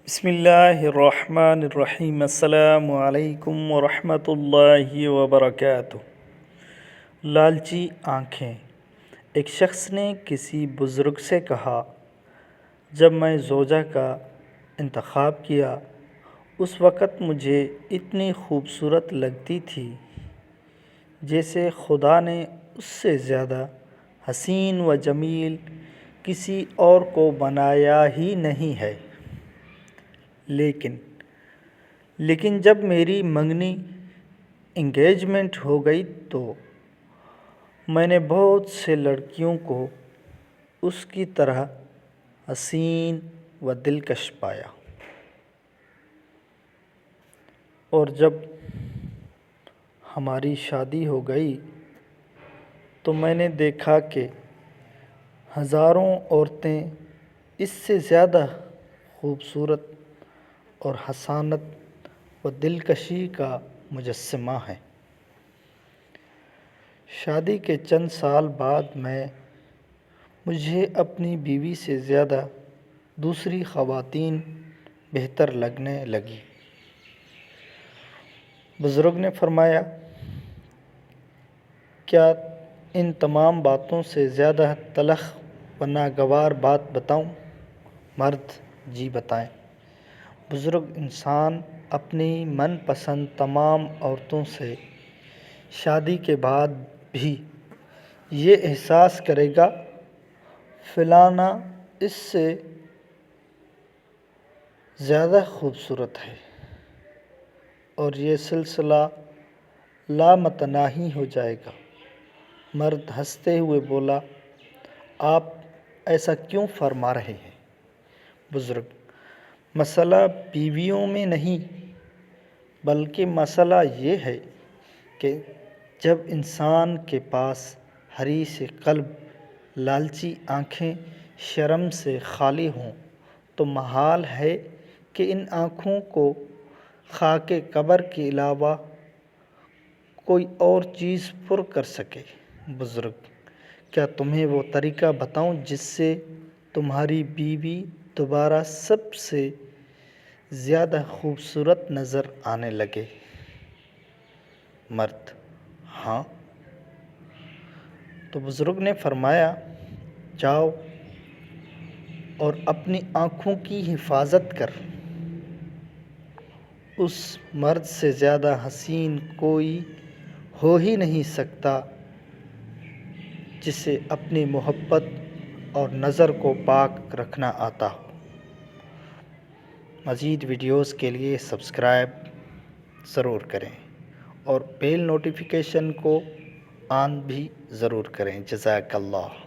بسم اللہ الرحمن الرحیم۔ السلام علیکم ورحمۃ اللہ وبرکاتہ۔ لالچی آنکھیں۔ ایک شخص نے کسی بزرگ سے کہا، جب میں زوجہ کا انتخاب کیا اس وقت مجھے اتنی خوبصورت لگتی تھی جیسے خدا نے اس سے زیادہ حسین و جمیل کسی اور کو بنایا ہی نہیں ہے، لیکن جب میری منگنی انگیجمنٹ ہو گئی تو میں نے بہت سے لڑکیوں کو اس کی طرح حسین و دلکش پایا، اور جب ہماری شادی ہو گئی تو میں نے دیکھا کہ ہزاروں عورتیں اس سے زیادہ خوبصورت اور حسانت و دلکشی کا مجسمہ ہیں۔ شادی کے چند سال بعد مجھے اپنی بیوی سے زیادہ دوسری خواتین بہتر لگنے لگیں۔ بزرگ نے فرمایا، کیا ان تمام باتوں سے زیادہ تلخ و ناگوار بات بتاؤں؟ مرد: جی بتائیں۔ بزرگ: انسان اپنی من پسند تمام عورتوں سے شادی کے بعد بھی یہ احساس کرے گا فلانا اس سے زیادہ خوبصورت ہے، اور یہ سلسلہ لامتناہی ہو جائے گا۔ مرد ہنستے ہوئے بولا، آپ ایسا کیوں فرما رہے ہیں؟ بزرگ: مسئلہ بیویوں میں نہیں، بلکہ مسئلہ یہ ہے کہ جب انسان کے پاس حریص قلب، لالچی آنکھیں شرم سے خالی ہوں تو محال ہے کہ ان آنکھوں کو خاک قبر کے علاوہ کوئی اور چیز پر کر سکے۔ بزرگ: کیا تمہیں وہ طریقہ بتاؤں جس سے تمہاری بیوی دوبارہ سب سے زیادہ خوبصورت نظر آنے لگے؟ مرد: ہاں۔ تو بزرگ نے فرمایا، جاؤ اور اپنی آنکھوں کی حفاظت کر۔ اس مرد سے زیادہ حسین کوئی ہو ہی نہیں سکتا جسے اپنی محبت اور نظر کو پاک رکھنا آتا ہو۔ مزید ویڈیوز کے لیے سبسکرائب ضرور کریں اور بیل نوٹیفیکیشن کو آن بھی ضرور کریں۔ جزاک اللہ۔